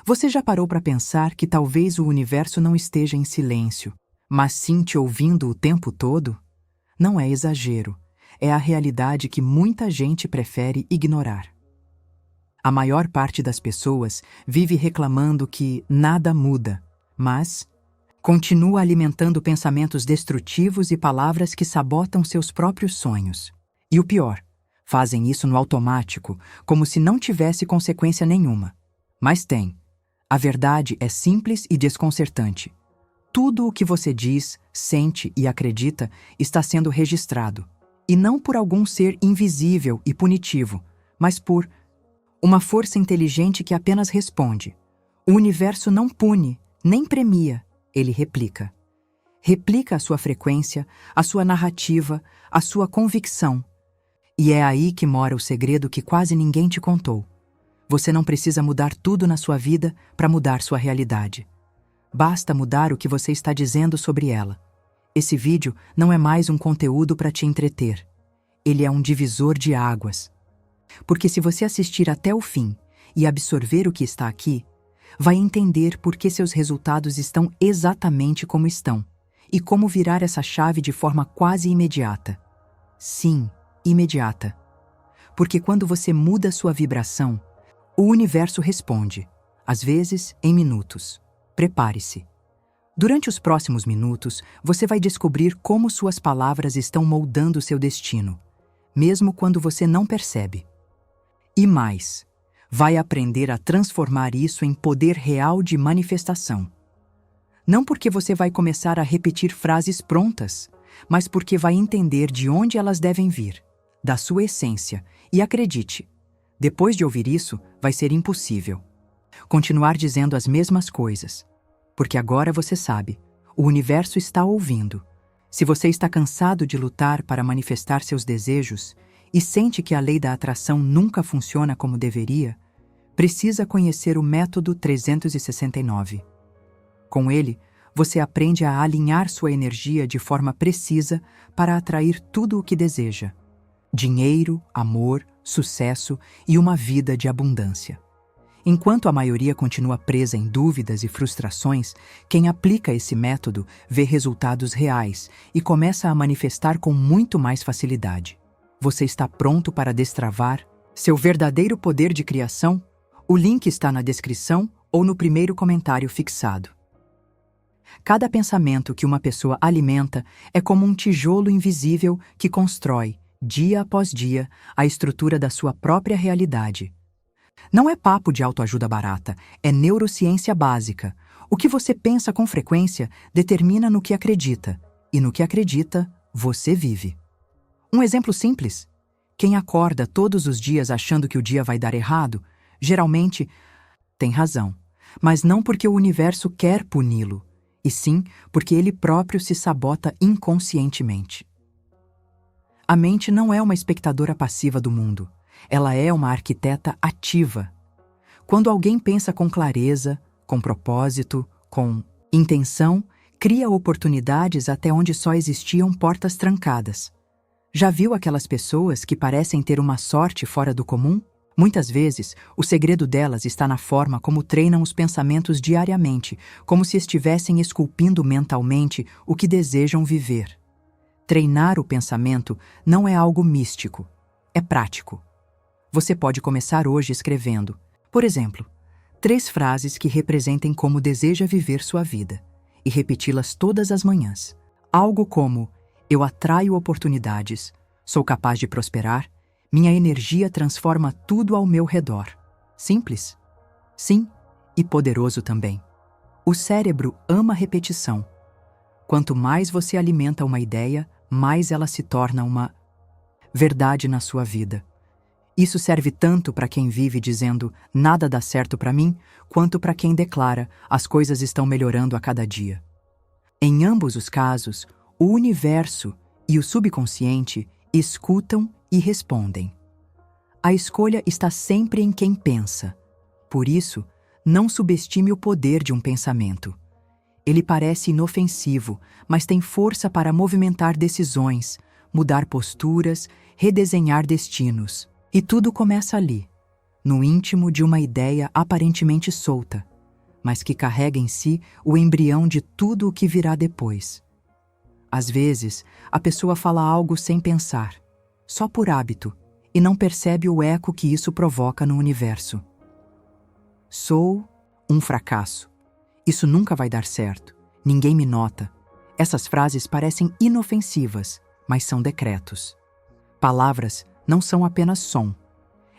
Você já parou para pensar que talvez o universo não esteja em silêncio, mas sim te ouvindo o tempo todo? Não é exagero, é a realidade que muita gente prefere ignorar. A maior parte das pessoas vive reclamando que nada muda, mas continua alimentando pensamentos destrutivos e palavras que sabotam seus próprios sonhos. E o pior, fazem isso no automático, como se não tivesse consequência nenhuma. Mas tem. A verdade é simples e desconcertante. Tudo o que você diz, sente e acredita está sendo registrado. E não por algum ser invisível e punitivo, mas por uma força inteligente que apenas responde. O universo não pune, nem premia, ele replica. Replica a sua frequência, a sua narrativa, a sua convicção. E é aí que mora o segredo que quase ninguém te contou. Você não precisa mudar tudo na sua vida para mudar sua realidade. Basta mudar o que você está dizendo sobre ela. Esse vídeo não é mais um conteúdo para te entreter. Ele é um divisor de águas. Porque se você assistir até o fim e absorver o que está aqui, vai entender por que seus resultados estão exatamente como estão e como virar essa chave de forma quase imediata. Sim, imediata. Porque quando você muda sua vibração, o universo responde, às vezes em minutos. Prepare-se. Durante os próximos minutos, você vai descobrir como suas palavras estão moldando seu destino, mesmo quando você não percebe. E mais, vai aprender a transformar isso em poder real de manifestação. Não porque você vai começar a repetir frases prontas, mas porque vai entender de onde elas devem vir, da sua essência, e acredite, depois de ouvir isso, vai ser impossível continuar dizendo as mesmas coisas, porque agora você sabe, o universo está ouvindo. Se você está cansado de lutar para manifestar seus desejos e sente que a lei da atração nunca funciona como deveria, precisa conhecer o método 369. Com ele, você aprende a alinhar sua energia de forma precisa para atrair tudo o que deseja: dinheiro, amor, sucesso e uma vida de abundância. Enquanto a maioria continua presa em dúvidas e frustrações, quem aplica esse método vê resultados reais e começa a manifestar com muito mais facilidade. Você está pronto para destravar seu verdadeiro poder de criação? O link está na descrição ou no primeiro comentário fixado. Cada pensamento que uma pessoa alimenta é como um tijolo invisível que constrói, dia após dia, a estrutura da sua própria realidade. Não é papo de autoajuda barata, é neurociência básica. O que você pensa com frequência determina no que acredita, e no que acredita, você vive. Um exemplo simples: quem acorda todos os dias achando que o dia vai dar errado, geralmente tem razão, mas não porque o universo quer puni-lo, e sim porque ele próprio se sabota inconscientemente. A mente não é uma espectadora passiva do mundo. Ela é uma arquiteta ativa. Quando alguém pensa com clareza, com propósito, com intenção, cria oportunidades até onde só existiam portas trancadas. Já viu aquelas pessoas que parecem ter uma sorte fora do comum? Muitas vezes, o segredo delas está na forma como treinam os pensamentos diariamente, como se estivessem esculpindo mentalmente o que desejam viver. Treinar o pensamento não é algo místico, é prático. Você pode começar hoje escrevendo, por exemplo, 3 frases que representem como deseja viver sua vida, e repeti-las todas as manhãs. Algo como: eu atraio oportunidades, sou capaz de prosperar, minha energia transforma tudo ao meu redor. Simples? Sim, e poderoso também. O cérebro ama repetição. Quanto mais você alimenta uma ideia, mais ela se torna uma verdade na sua vida. Isso serve tanto para quem vive dizendo nada dá certo para mim, quanto para quem declara as coisas estão melhorando a cada dia. Em ambos os casos, o universo e o subconsciente escutam e respondem. A escolha está sempre em quem pensa. Por isso, não subestime o poder de um pensamento. Ele parece inofensivo, mas tem força para movimentar decisões, mudar posturas, redesenhar destinos. E tudo começa ali, no íntimo de uma ideia aparentemente solta. mas que carrega em si o embrião de tudo o que virá depois. Às vezes, a pessoa fala algo sem pensar, só por hábito, e não percebe o eco que isso provoca no universo. Sou um fracasso. Isso nunca vai dar certo. Ninguém me nota. Essas frases parecem inofensivas, mas são decretos. Palavras não são apenas som.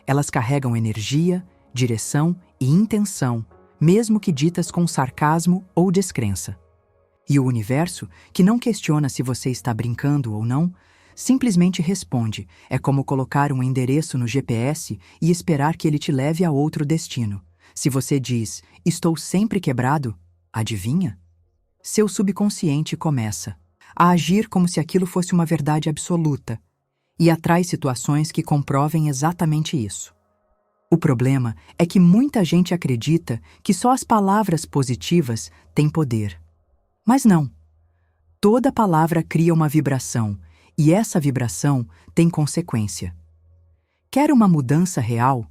Elas carregam energia, direção e intenção, mesmo que ditas com sarcasmo ou descrença. E o universo, que não questiona se você está brincando ou não, simplesmente responde. É como colocar um endereço no GPS e esperar que ele te leve a outro destino. Se você diz, estou sempre quebrado, adivinha? Seu subconsciente começa a agir como se aquilo fosse uma verdade absoluta e atrai situações que comprovem exatamente isso. O problema é que muita gente acredita que só as palavras positivas têm poder. Mas não. Toda palavra cria uma vibração e essa vibração tem consequência. Quer uma mudança real?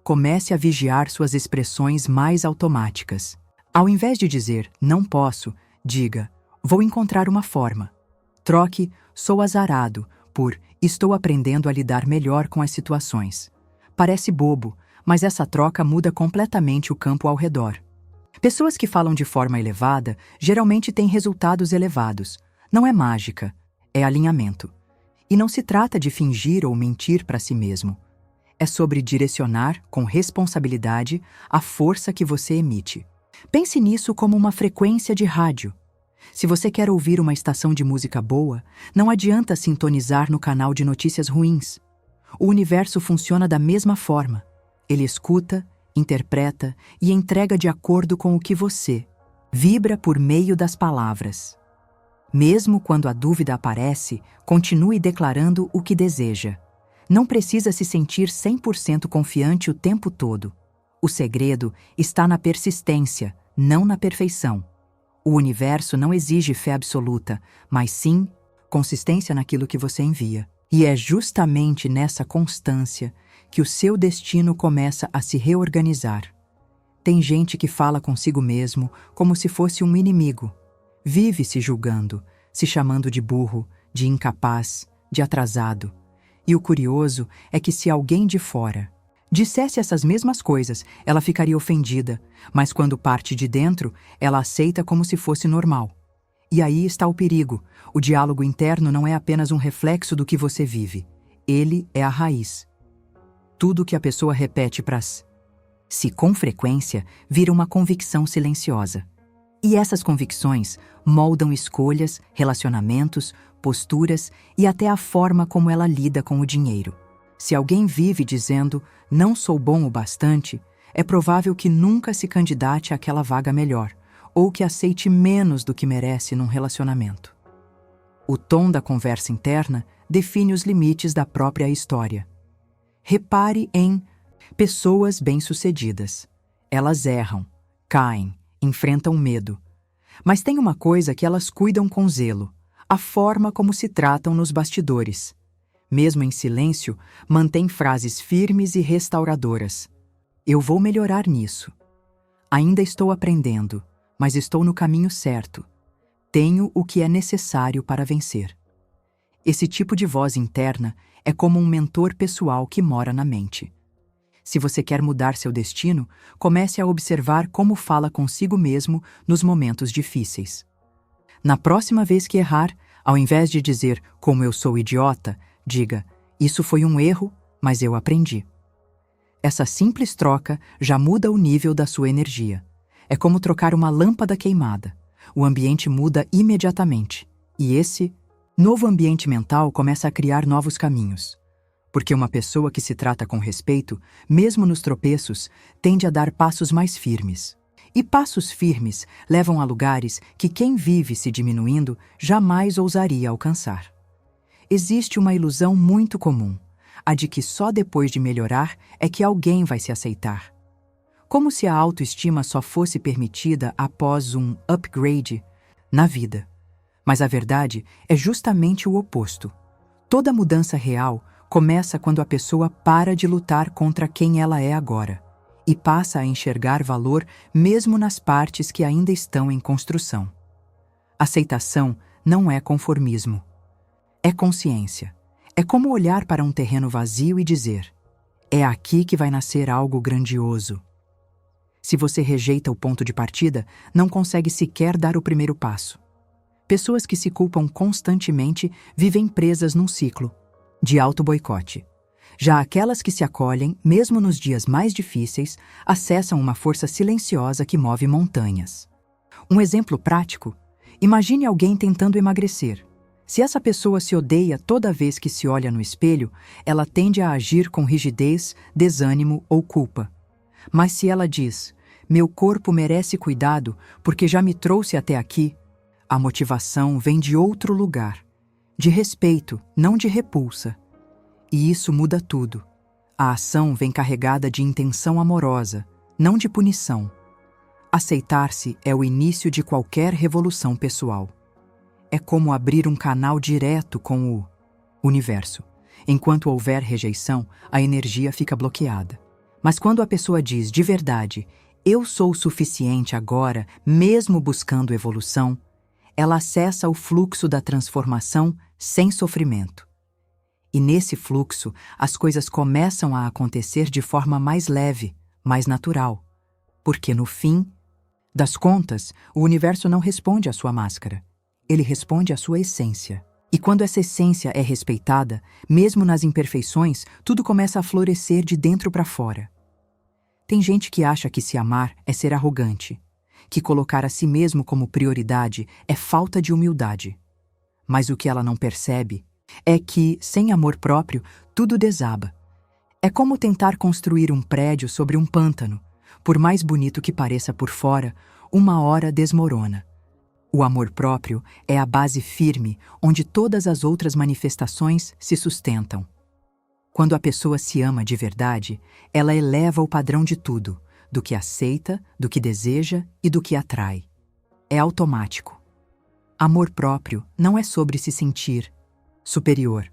Comece a vigiar suas expressões mais automáticas. Ao invés de dizer, não posso, diga, vou encontrar uma forma. Troque, sou azarado, por estou aprendendo a lidar melhor com as situações. Parece bobo, mas essa troca muda completamente o campo ao redor. Pessoas que falam de forma elevada geralmente têm resultados elevados. Não é mágica, é alinhamento. E não se trata de fingir ou mentir para si mesmo. É sobre direcionar, com responsabilidade, a força que você emite. Pense nisso como uma frequência de rádio. Se você quer ouvir uma estação de música boa, não adianta sintonizar no canal de notícias ruins. O universo funciona da mesma forma. Ele escuta, interpreta e entrega de acordo com o que você vibra por meio das palavras. Mesmo quando a dúvida aparece, continue declarando o que deseja. Não precisa se sentir 100% confiante o tempo todo. O segredo está na persistência, não na perfeição. O universo não exige fé absoluta, mas sim consistência naquilo que você envia. E é justamente nessa constância que o seu destino começa a se reorganizar. Tem gente que fala consigo mesmo como se fosse um inimigo. Vive se julgando, se chamando de burro, de incapaz, de atrasado. E o curioso é que se alguém de fora dissesse essas mesmas coisas, ela ficaria ofendida, mas quando parte de dentro, ela aceita como se fosse normal. E aí está o perigo. O diálogo interno não é apenas um reflexo do que você vive. Ele é a raiz. Tudo que a pessoa repete para si com frequência vira uma convicção silenciosa. E essas convicções moldam escolhas, relacionamentos, posturas e até a forma como ela lida com o dinheiro. Se alguém vive dizendo, não sou bom o bastante, é provável que nunca se candidate àquela vaga melhor, ou que aceite menos do que merece num relacionamento. O tom da conversa interna define os limites da própria história. Repare em pessoas bem-sucedidas. Elas erram, caem, enfrentam medo. Mas tem uma coisa que elas cuidam com zelo: a forma como se tratam nos bastidores. Mesmo em silêncio, mantém frases firmes e restauradoras. Eu vou melhorar nisso. Ainda estou aprendendo, mas estou no caminho certo. Tenho o que é necessário para vencer. Esse tipo de voz interna é como um mentor pessoal que mora na mente. Se você quer mudar seu destino, comece a observar como fala consigo mesmo nos momentos difíceis. Na próxima vez que errar, ao invés de dizer como eu sou idiota, diga, isso foi um erro, mas eu aprendi. Essa simples troca já muda o nível da sua energia. É como trocar uma lâmpada queimada. O ambiente muda imediatamente. E esse novo ambiente mental começa a criar novos caminhos. Porque uma pessoa que se trata com respeito, mesmo nos tropeços, tende a dar passos mais firmes. E passos firmes levam a lugares que quem vive se diminuindo jamais ousaria alcançar. Existe uma ilusão muito comum, a de que só depois de melhorar é que alguém vai se aceitar. Como se a autoestima só fosse permitida após um upgrade na vida. Mas a verdade é justamente o oposto. Toda mudança real começa quando a pessoa para de lutar contra quem ela é agora e passa a enxergar valor mesmo nas partes que ainda estão em construção. Aceitação não é conformismo. É consciência. É como olhar para um terreno vazio e dizer: é aqui que vai nascer algo grandioso. Se você rejeita o ponto de partida, não consegue sequer dar o primeiro passo. Pessoas que se culpam constantemente vivem presas num ciclo de auto-boicote. Já aquelas que se acolhem, mesmo nos dias mais difíceis, acessam uma força silenciosa que move montanhas. Um exemplo prático: imagine alguém tentando emagrecer. Se essa pessoa se odeia toda vez que se olha no espelho, ela tende a agir com rigidez, desânimo ou culpa. Mas se ela diz: meu corpo merece cuidado porque já me trouxe até aqui, a motivação vem de outro lugar, de respeito, não de repulsa. E isso muda tudo. A ação vem carregada de intenção amorosa, não de punição. Aceitar-se é o início de qualquer revolução pessoal. É como abrir um canal direto com o universo. Enquanto houver rejeição, a energia fica bloqueada. Mas quando a pessoa diz de verdade: eu sou o suficiente agora, mesmo buscando evolução, ela acessa o fluxo da transformação sem sofrimento. E nesse fluxo, as coisas começam a acontecer de forma mais leve, mais natural. Porque no fim das contas, o universo não responde à sua máscara. Ele responde à sua essência. E quando essa essência é respeitada, mesmo nas imperfeições, tudo começa a florescer de dentro para fora. Tem gente que acha que se amar é ser arrogante, que colocar a si mesmo como prioridade é falta de humildade. Mas o que ela não percebe é que, sem amor próprio, tudo desaba. É como tentar construir um prédio sobre um pântano. Por mais bonito que pareça por fora, uma hora desmorona. O amor próprio é a base firme onde todas as outras manifestações se sustentam. Quando a pessoa se ama de verdade, ela eleva o padrão de tudo, do que aceita, do que deseja e do que atrai. É automático. Amor próprio não é sobre se sentir superior.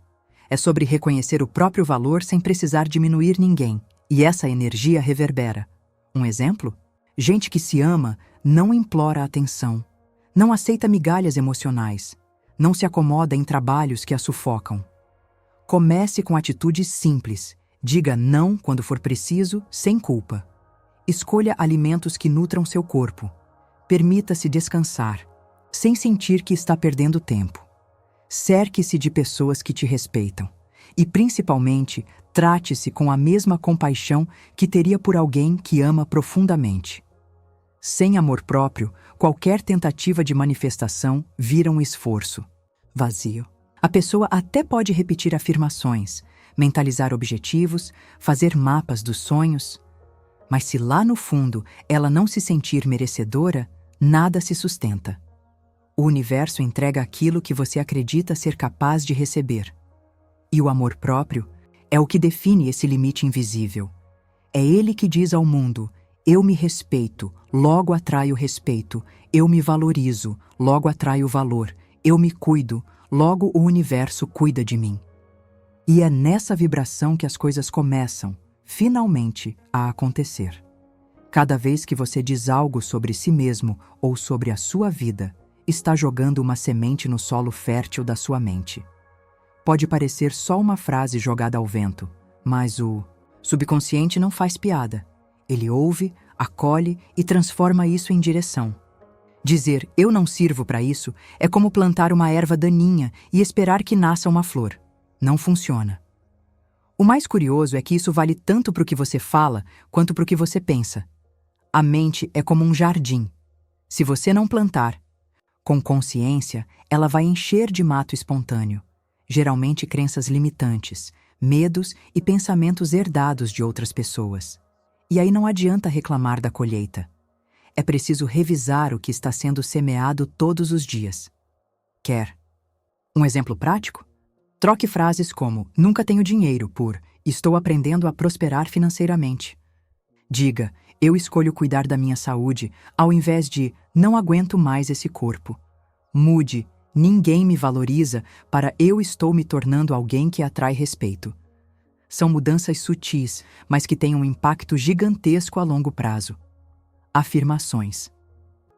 É sobre reconhecer o próprio valor sem precisar diminuir ninguém, e essa energia reverbera. Um exemplo? Gente que se ama não implora atenção, não aceita migalhas emocionais, não se acomoda em trabalhos que a sufocam. Comece com atitudes simples. Diga não quando for preciso, sem culpa. Escolha alimentos que nutram seu corpo. Permita-se descansar, sem sentir que está perdendo tempo. Cerque-se de pessoas que te respeitam. E, principalmente, trate-se com a mesma compaixão que teria por alguém que ama profundamente. Sem amor próprio, qualquer tentativa de manifestação vira um esforço vazio. A pessoa até pode repetir afirmações, mentalizar objetivos, fazer mapas dos sonhos, mas se lá no fundo ela não se sentir merecedora, nada se sustenta. O universo entrega aquilo que você acredita ser capaz de receber. E o amor próprio é o que define esse limite invisível. É ele que diz ao mundo: eu me respeito, logo atraio respeito. Eu me valorizo, logo atraio valor. Eu me cuido, logo o universo cuida de mim. E é nessa vibração que as coisas começam, finalmente, a acontecer. Cada vez que você diz algo sobre si mesmo ou sobre a sua vida, está jogando uma semente no solo fértil da sua mente. Pode parecer só uma frase jogada ao vento, mas o subconsciente não faz piada. Ele ouve, acolhe e transforma isso em direção. Dizer "eu não sirvo para isso" é como plantar uma erva daninha e esperar que nasça uma flor. Não funciona. O mais curioso é que isso vale tanto para o que você fala quanto para o que você pensa. A mente é como um jardim. Se você não plantar com consciência, ela vai encher de mato espontâneo, geralmente crenças limitantes, medos e pensamentos herdados de outras pessoas. E aí não adianta reclamar da colheita. É preciso revisar o que está sendo semeado todos os dias. Quer um exemplo prático? Troque frases como "nunca tenho dinheiro" por "estou aprendendo a prosperar financeiramente". Diga "eu escolho cuidar da minha saúde" ao invés de "não aguento mais esse corpo". Mude "ninguém me valoriza" para "eu estou me tornando alguém que atrai respeito". São mudanças sutis, mas que têm um impacto gigantesco a longo prazo. Afirmações.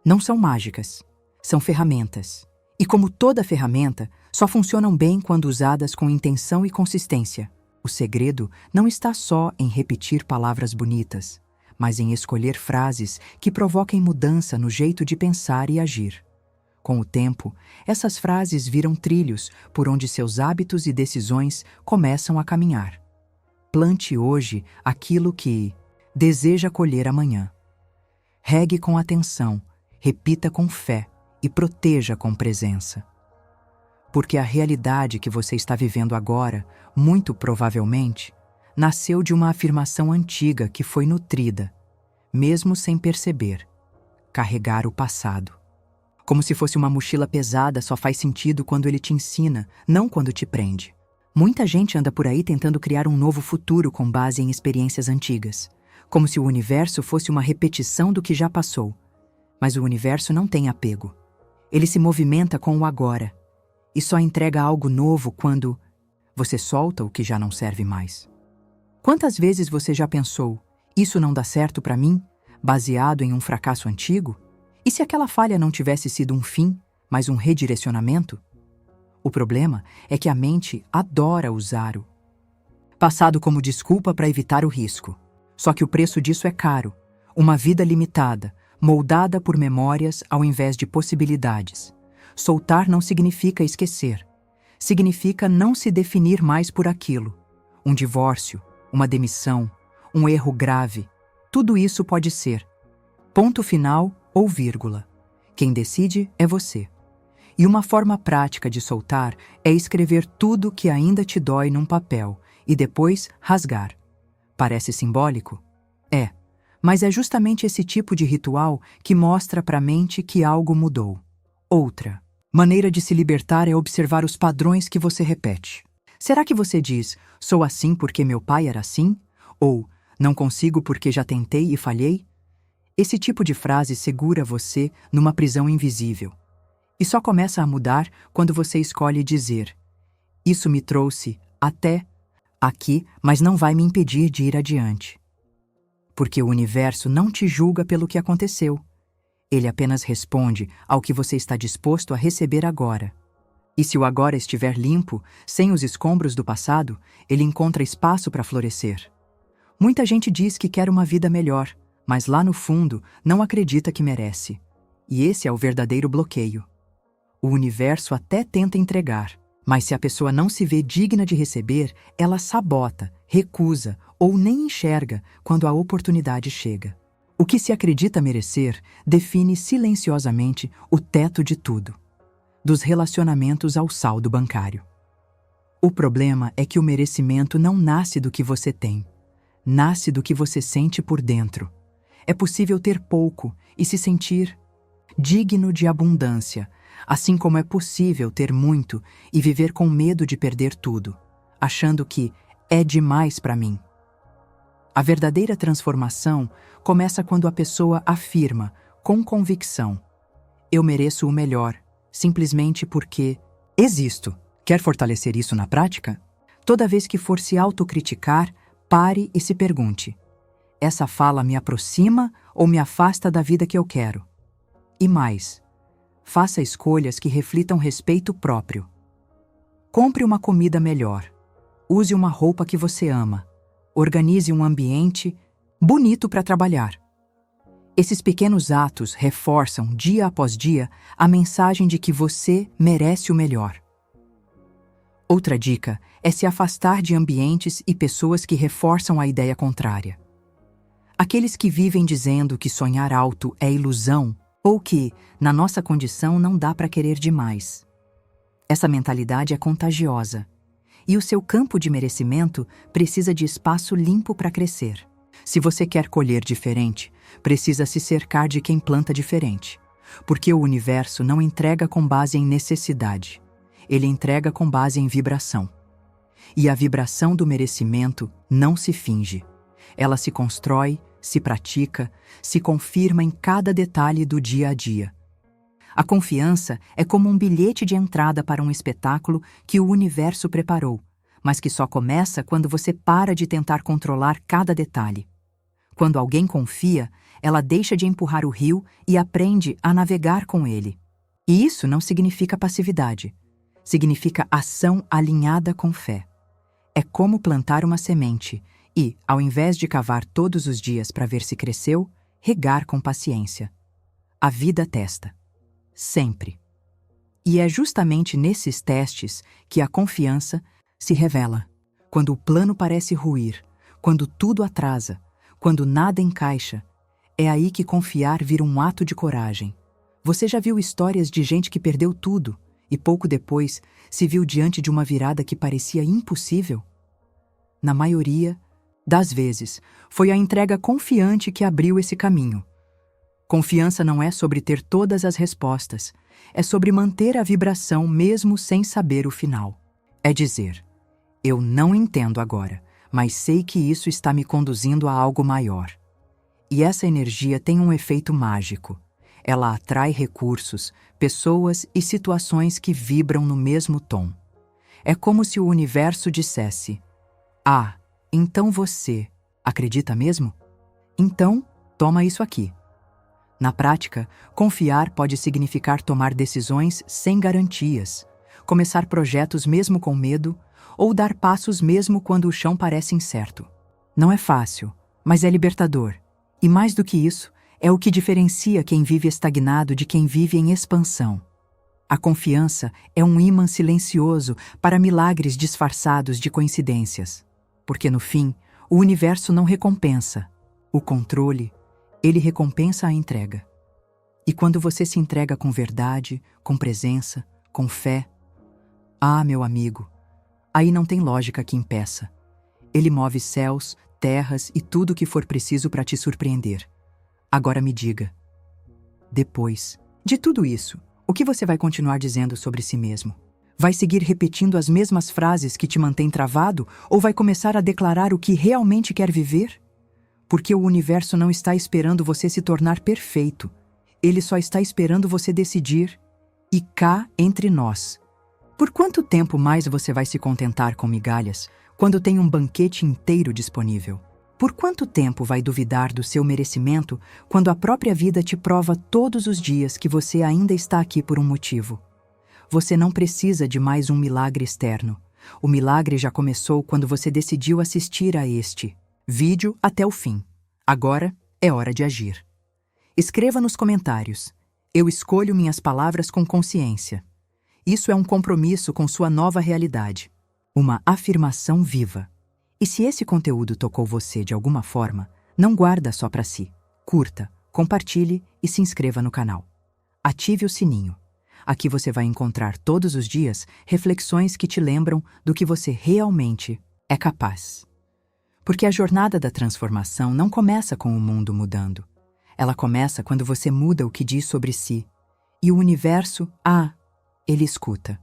Não são mágicas, são ferramentas. E como toda ferramenta, só funcionam bem quando usadas com intenção e consistência. O segredo não está só em repetir palavras bonitas, mas em escolher frases que provoquem mudança no jeito de pensar e agir. Com o tempo, essas frases viram trilhos por onde seus hábitos e decisões começam a caminhar. Plante hoje aquilo que deseja colher amanhã. Regue com atenção, repita com fé e proteja com presença. Porque a realidade que você está vivendo agora, muito provavelmente, nasceu de uma afirmação antiga que foi nutrida, mesmo sem perceber. Carregar o passado. Como se fosse uma mochila pesada, só faz sentido quando ele te ensina, não quando te prende. Muita gente anda por aí tentando criar um novo futuro com base em experiências antigas, como se o universo fosse uma repetição do que já passou. Mas o universo não tem apego. Ele se movimenta com o agora e só entrega algo novo quando você solta o que já não serve mais. Quantas vezes você já pensou, isso não dá certo para mim, baseado em um fracasso antigo? E se aquela falha não tivesse sido um fim, mas um redirecionamento? O problema é que a mente adora usar o passado como desculpa para evitar o risco. Só que o preço disso é caro, uma vida limitada, moldada por memórias ao invés de possibilidades. Soltar não significa esquecer. Significa não se definir mais por aquilo. Um divórcio, uma demissão, um erro grave, tudo isso pode ser. Ponto final ou vírgula. Quem decide é você. E uma forma prática de soltar é escrever tudo que ainda te dói num papel e depois rasgar. Parece simbólico? É, mas é justamente esse tipo de ritual que mostra para a mente que algo mudou. Outra maneira de se libertar é observar os padrões que você repete. Será que você diz, sou assim porque meu pai era assim? Ou, não consigo porque já tentei e falhei? Esse tipo de frase segura você numa prisão invisível. E só começa a mudar quando você escolhe dizer, isso me trouxe até aqui, mas não vai me impedir de ir adiante. Porque o universo não te julga pelo que aconteceu. Ele apenas responde ao que você está disposto a receber agora. E se o agora estiver limpo, sem os escombros do passado, ele encontra espaço para florescer. Muita gente diz que quer uma vida melhor, mas lá no fundo não acredita que merece. E esse é o verdadeiro bloqueio. O universo até tenta entregar, mas se a pessoa não se vê digna de receber, ela sabota, recusa ou nem enxerga quando a oportunidade chega. O que se acredita merecer define silenciosamente o teto de tudo, dos relacionamentos ao saldo bancário. O problema é que o merecimento não nasce do que você tem, nasce do que você sente por dentro. É possível ter pouco e se sentir digno de abundância, assim como é possível ter muito e viver com medo de perder tudo, achando que é demais para mim. A verdadeira transformação começa quando a pessoa afirma, com convicção, eu mereço o melhor, simplesmente porque existo. Quer fortalecer isso na prática? Toda vez que for se autocriticar, pare e se pergunte, essa fala me aproxima ou me afasta da vida que eu quero? E mais, faça escolhas que reflitam respeito próprio. Compre uma comida melhor. Use uma roupa que você ama. Organize um ambiente bonito para trabalhar. Esses pequenos atos reforçam, dia após dia, a mensagem de que você merece o melhor. Outra dica é se afastar de ambientes e pessoas que reforçam a ideia contrária. Aqueles que vivem dizendo que sonhar alto é ilusão ou que, na nossa condição, não dá para querer demais. Essa mentalidade é contagiosa, e o seu campo de merecimento precisa de espaço limpo para crescer. Se você quer colher diferente, precisa se cercar de quem planta diferente, porque o universo não entrega com base em necessidade, ele entrega com base em vibração. E a vibração do merecimento não se finge, ela se constrói, se pratica, se confirma em cada detalhe do dia a dia. A confiança é como um bilhete de entrada para um espetáculo que o universo preparou, mas que só começa quando você para de tentar controlar cada detalhe. Quando alguém confia, ela deixa de empurrar o rio e aprende a navegar com ele. E isso não significa passividade. Significa ação alinhada com fé. É como plantar uma semente e, ao invés de cavar todos os dias para ver se cresceu, regar com paciência. A vida testa. Sempre. E é justamente nesses testes que a confiança se revela. Quando o plano parece ruir, quando tudo atrasa, quando nada encaixa, é aí que confiar vira um ato de coragem. Você já viu histórias de gente que perdeu tudo e pouco depois se viu diante de uma virada que parecia impossível? Na maioria das vezes, foi a entrega confiante que abriu esse caminho. Confiança não é sobre ter todas as respostas, é sobre manter a vibração mesmo sem saber o final. É dizer, eu não entendo agora, mas sei que isso está me conduzindo a algo maior. E essa energia tem um efeito mágico. Ela atrai recursos, pessoas e situações que vibram no mesmo tom. É como se o universo dissesse, ah, então você acredita mesmo? Então, toma isso aqui. Na prática, confiar pode significar tomar decisões sem garantias, começar projetos mesmo com medo, ou dar passos mesmo quando o chão parece incerto. Não é fácil, mas é libertador. E mais do que isso, é o que diferencia quem vive estagnado de quem vive em expansão. A confiança é um ímã silencioso para milagres disfarçados de coincidências. Porque no fim, o universo não recompensa. O controle, ele recompensa a entrega. E quando você se entrega com verdade, com presença, com fé, ah, meu amigo, aí não tem lógica que impeça. Ele move céus, terras e tudo o que for preciso para te surpreender. Agora me diga, depois de tudo isso, o que você vai continuar dizendo sobre si mesmo? Vai seguir repetindo as mesmas frases que te mantêm travado ou vai começar a declarar o que realmente quer viver? Porque o universo não está esperando você se tornar perfeito. Ele só está esperando você decidir. E cá entre nós. Por quanto tempo mais você vai se contentar com migalhas quando tem um banquete inteiro disponível? Por quanto tempo vai duvidar do seu merecimento quando a própria vida te prova todos os dias que você ainda está aqui por um motivo? Você não precisa de mais um milagre externo. O milagre já começou quando você decidiu assistir a este vídeo até o fim. Agora é hora de agir. Escreva nos comentários. Eu escolho minhas palavras com consciência. Isso é um compromisso com sua nova realidade. Uma afirmação viva. E se esse conteúdo tocou você de alguma forma, não guarda só para si. Curta, compartilhe e se inscreva no canal. Ative o sininho. Aqui você vai encontrar todos os dias reflexões que te lembram do que você realmente é capaz. Porque a jornada da transformação não começa com o mundo mudando. Ela começa quando você muda o que diz sobre si. E o universo, ele escuta.